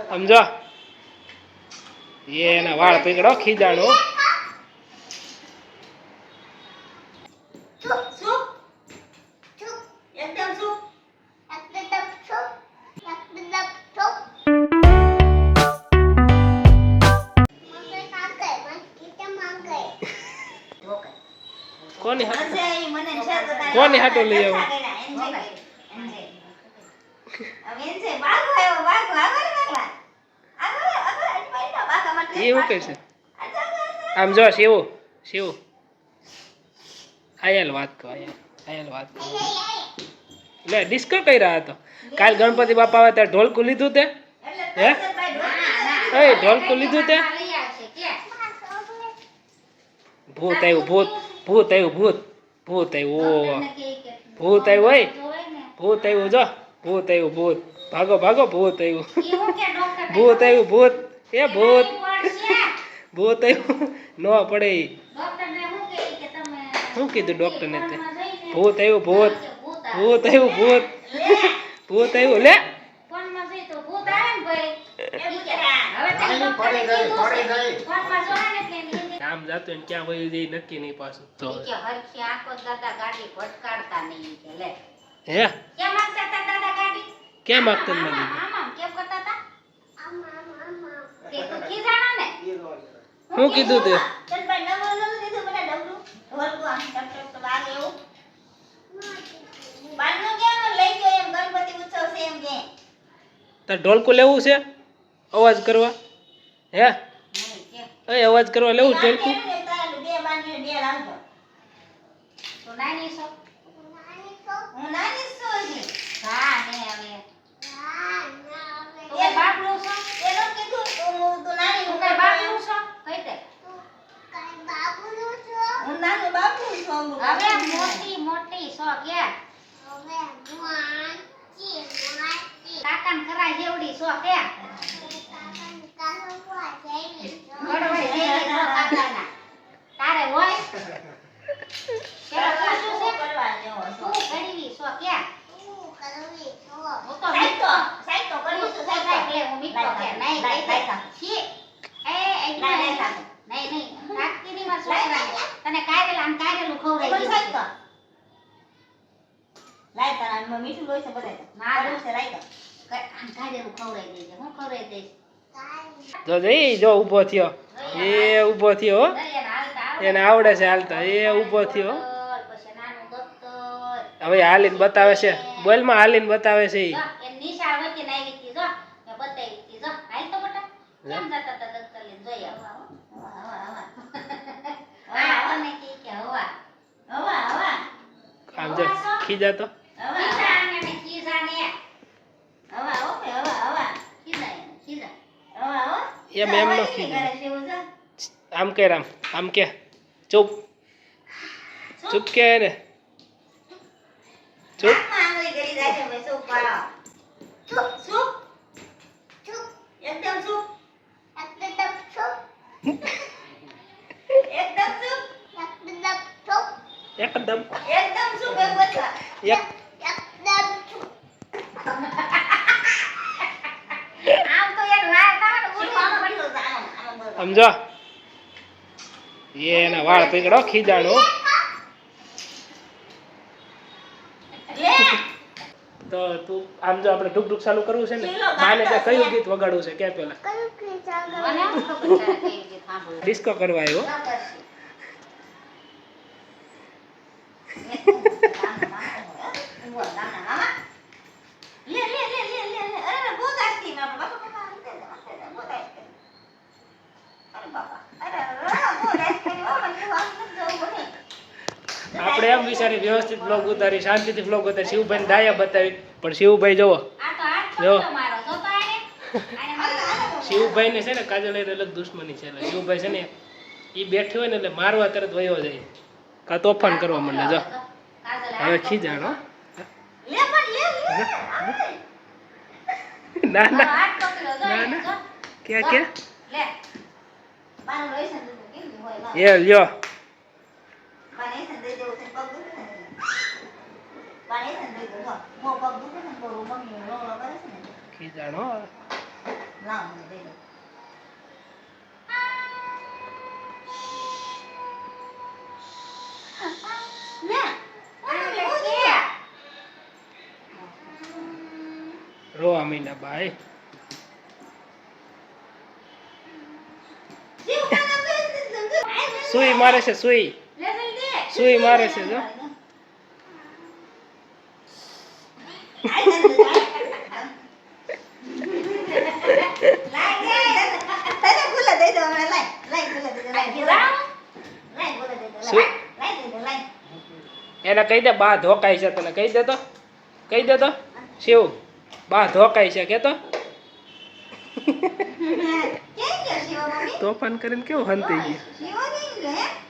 સમજો એના વાળ પકડો ખીજાણો કોની હાટો લઈ આવું એવું કે છે આમ જો શિવ આયલ વાત કહો આયલ વાત કહો લે ડિસ્કો કર્યા હતો કાલ ગણપતિ બાપા આવે ત્યારે ઢોલકું લીધું તે હે એ ઢોલકું લીધું તે ભૂત આવ્યું ભૂત આવ્યું ભૂત આવ્યું ભૂત આવ્યું હોય ભૂત આવ્યું જો ભૂત આવ્યું ભૂત ભાગો ભૂત આવ્યું ભૂત આવ્યું ભૂત એ ભૂત ભૂત આવ્યું ન પડે શું કીધું ડોક્ટર ને તે ભૂત આવ્યું ભૂત આવ્યું ભૂત આવ્યું લે આમ જાતો ને ક્યાં વયું જઈ નક્કી નહીં પાછું તો હે કેમ માંગતા શું કીધું તે તાર ઢોલકું લેવું છે અવાજ કરવા હે અવાજ કરવા લેવું ઢોલકું જો ઉભો થયો એ ઉભો થયો એને આવડે છે હાલતા એ ઉભો થયો હવે હાલીને બતાવે છે બોલમાં હાલીને બતાવે છે આમ જો ખીજાતો એમ નો ખીજા આમ કે આમ કે ચૂપ કે ને ચૂપ એકદમ સમજો એના વાળ પકડો ખીજાણો તો તું આમ જો આપણે ઢુક ચાલુ કરવું છે ને માને કે કયું ગીત વગાડવું છે કે પેલા ડિસ્કો કરવા આવ્યો આપણે એમ વિચારી વ્યવસ્થિત બ્લોગ ઉતારી શાંતિથી બ્લોગ ઉતારી શિવભાઈ ને ડાયા બતાવી પણ શિવભાઈ જોવો શિવભાઈ ને છે ને કાજલ અલગ દુશ્મની છે એટલે શિવભાઈ છે ને એ બેઠી હોય ને એટલે મારવા તરત વયો જાય કા તોફાન કરવા માંડે જો હવે ખીજાણો ના ક્યાં એ લ્યો ખીજાણો રો અમીના ભાઈ સુઈ મારે છે સુઈ મારે છે જો એને કહી દે બા ધોકાય છે તને કહી દે તો શિવ બા ધોકાય છે કે તો તોફાન કરીને કેવું હંતી ગયું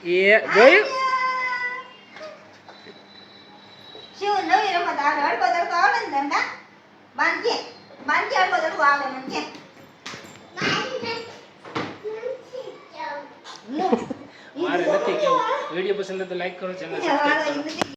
એ જોયું મારે નથી કેવું વિડીયો પસંદ તો લાઈક કરો ચેનલ સબસ્ક્રાઇબ કરો